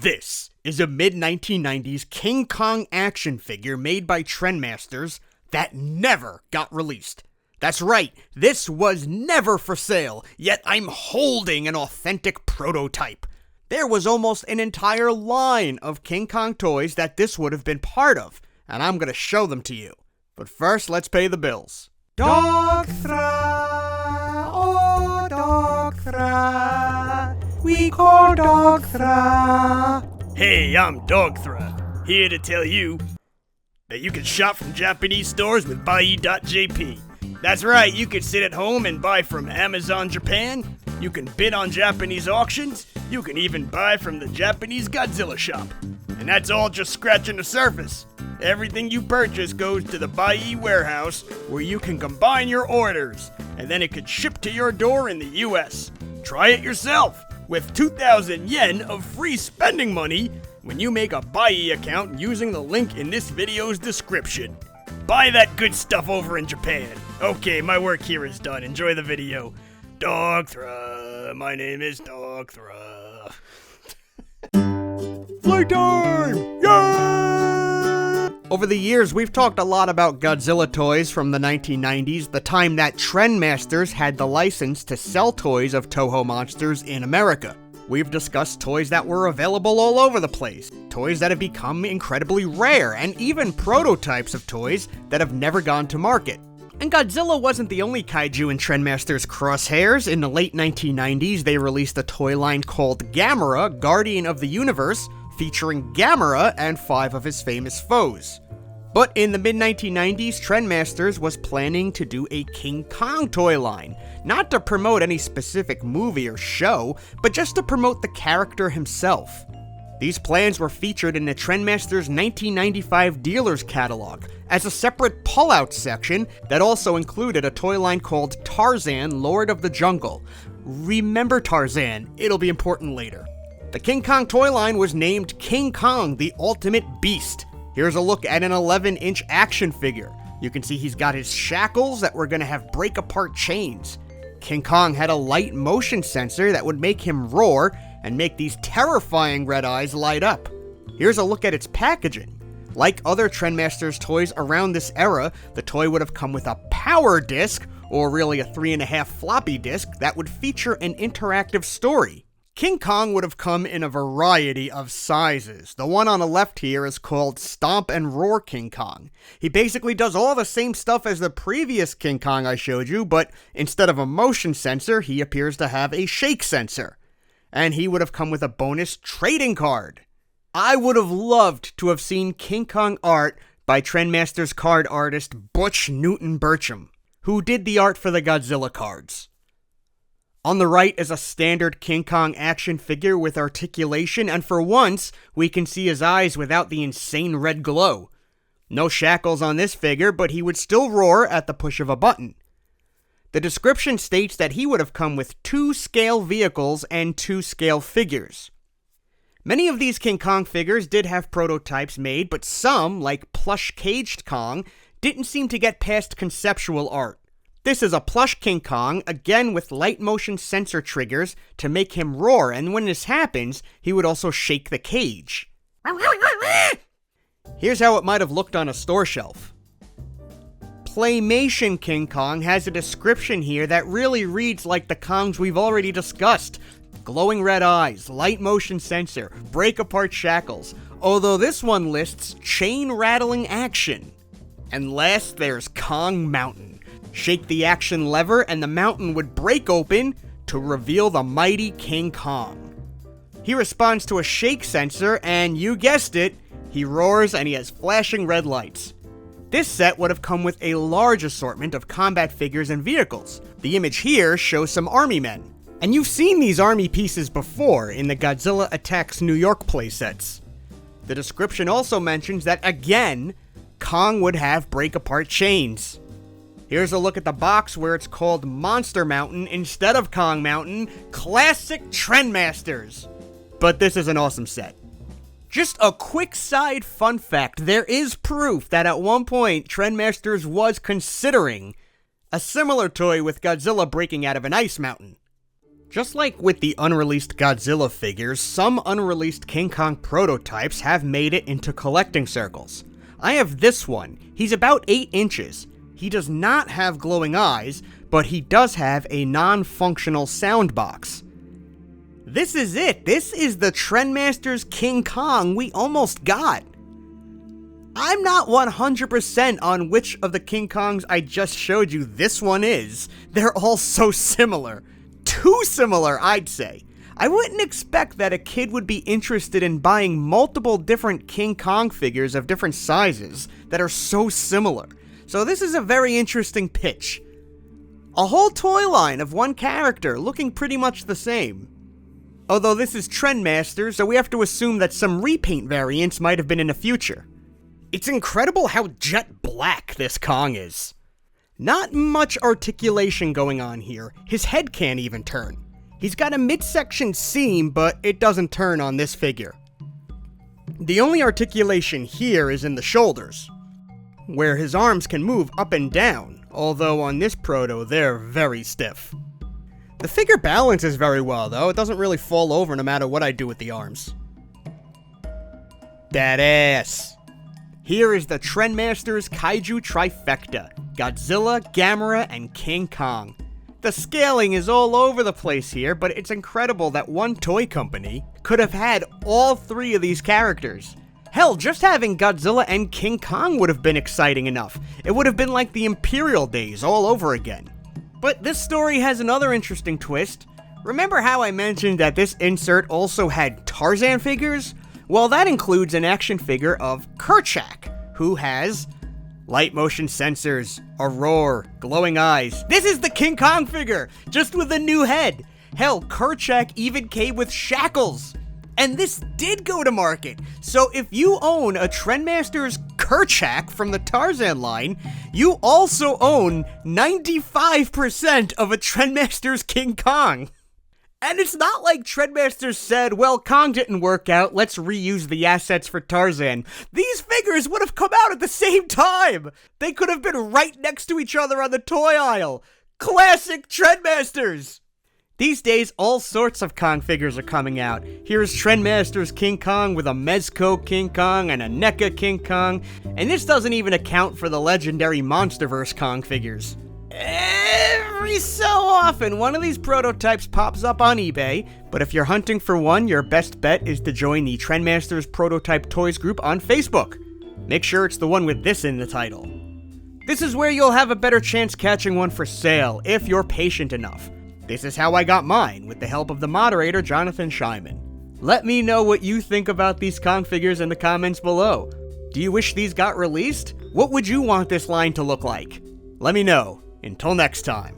This is a mid-1990s King Kong action figure made by Trendmasters that never got released. That's right, this was never for sale, yet I'm holding an authentic prototype. There was almost an entire line of King Kong toys that this would have been part of, and I'm gonna show them to you. But first, let's pay the bills. Dogthra, oh Dogthra, we call Dogthra. Hey, I'm Dogthra, here to tell you that you can shop from Japanese stores with Bai.jp. That's right, you can sit at home and buy from Amazon Japan, you can bid on Japanese auctions, you can even buy from the Japanese Godzilla shop. And that's all just scratching the surface. Everything you purchase goes to the Bai warehouse where you can combine your orders, and then it could ship to your door in the US. Try it yourself with 2,000 yen of free spending money when you make a Bai account using the link in this video's description. Buy that good stuff over in Japan. Okay, my work here is done. Enjoy the video. Dogthra, my name is Dogthra. Playtime! Yay! Over the years, we've talked a lot about Godzilla toys from the 1990s, the time that Trendmasters had the license to sell toys of Toho monsters in America. We've discussed toys that were available all over the place, toys that have become incredibly rare, and even prototypes of toys that have never gone to market. And Godzilla wasn't the only kaiju in Trendmasters' crosshairs. In the late 1990s, they released a toy line called Gamera, Guardian of the Universe, featuring Gamera and 5 of his famous foes. But in the mid-1990s, Trendmasters was planning to do a King Kong toy line, not to promote any specific movie or show, but just to promote the character himself. These plans were featured in the Trendmasters 1995 dealer's catalog as a separate pull-out section that also included a toy line called Tarzan, Lord of the Jungle. Remember Tarzan, it'll be important later. The King Kong toy line was named King Kong, the Ultimate Beast. Here's a look at an 11-inch action figure. You can see he's got his shackles that were going to have break-apart chains. King Kong had a light motion sensor that would make him roar and make these terrifying red eyes light up. Here's a look at its packaging. Like other Trendmasters toys around this era, the toy would have come with a power disc, or really a 3.5 floppy disk, that would feature an interactive story. King Kong would have come in a variety of sizes. The one on the left here is called Stomp and Roar King Kong. He basically does all the same stuff as the previous King Kong I showed you, but instead of a motion sensor, he appears to have a shake sensor. And he would have come with a bonus trading card. I would have loved to have seen King Kong art by Trendmasters card artist Butch Newton Burcham, who did the art for the Godzilla cards. On the right is a standard King Kong action figure with articulation, and for once, we can see his eyes without the insane red glow. No shackles on this figure, but he would still roar at the push of a button. The description states that he would have come with 2 scale vehicles and 2 scale figures. Many of these King Kong figures did have prototypes made, but some, like Plush Caged Kong, didn't seem to get past conceptual art. This is a plush King Kong, again with light motion sensor triggers to make him roar, and when this happens, he would also shake the cage. Here's how it might have looked on a store shelf. Playmation King Kong has a description here that really reads like the Kongs we've already discussed. Glowing red eyes, light motion sensor, break-apart shackles, although this one lists chain-rattling action. And last, there's Kong Mountain. Shake the action lever and the mountain would break open to reveal the mighty King Kong. He responds to a shake sensor and, you guessed it, he roars and he has flashing red lights. This set would have come with a large assortment of combat figures and vehicles. The image here shows some army men. And you've seen these army pieces before in the Godzilla Attacks New York playsets. The description also mentions that, again, Kong would have break-apart chains. Here's a look at the box where it's called Monster Mountain instead of Kong Mountain. Classic Trendmasters! But this is an awesome set. Just a quick side fun fact, there is proof that at one point Trendmasters was considering a similar toy with Godzilla breaking out of an ice mountain. Just like with the unreleased Godzilla figures, some unreleased King Kong prototypes have made it into collecting circles. I have this one. He's about 8 inches. He does not have glowing eyes, but he does have a non-functional sound box. This is it. This is the Trendmasters King Kong we almost got. I'm not 100% on which of the King Kongs I just showed you this one is. They're all so similar. Too similar, I'd say. I wouldn't expect that a kid would be interested in buying multiple different King Kong figures of different sizes that are so similar. So this is a very interesting pitch. A whole toy line of one character looking pretty much the same. Although this is Trendmasters, so we have to assume that some repaint variants might have been in the future. It's incredible how jet black this Kong is. Not much articulation going on here. His head can't even turn. He's got a midsection seam, but it doesn't turn on this figure. The only articulation here is in the shoulders, where his arms can move up and down, although on this proto they're very stiff. The figure balances very well though, it doesn't really fall over no matter what I do with the arms. That ass! Here is the Trendmasters Kaiju Trifecta, Godzilla, Gamera, and King Kong. The scaling is all over the place here, but it's incredible that one toy company could have had all 3 of these characters. Hell, just having Godzilla and King Kong would have been exciting enough. It would have been like the Imperial days all over again. But this story has another interesting twist. Remember how I mentioned that this insert also had Tarzan figures? Well, that includes an action figure of Kerchak, who has light motion sensors, a roar, glowing eyes. This is the King Kong figure, just with a new head. Hell, Kerchak even came with shackles. And this did go to market. So if you own a Trendmasters Kerchak from the Tarzan line, you also own 95% of a Trendmasters King Kong. And it's not like Trendmasters said, well, Kong didn't work out, let's reuse the assets for Tarzan. These figures would have come out at the same time! They could have been right next to each other on the toy aisle! Classic Trendmasters! These days, all sorts of Kong figures are coming out. Here's Trendmasters King Kong with a Mezco King Kong and a NECA King Kong, and this doesn't even account for the legendary Monsterverse Kong figures. Every so often, one of these prototypes pops up on eBay, but if you're hunting for one, your best bet is to join the Trendmasters Prototype Toys group on Facebook. Make sure it's the one with this in the title. This is where you'll have a better chance catching one for sale, if you're patient enough. This is how I got mine, with the help of the moderator, Jonathan Scheinman. Let me know what you think about these Kong figures in the comments below. Do you wish these got released? What would you want this line to look like? Let me know. Until next time.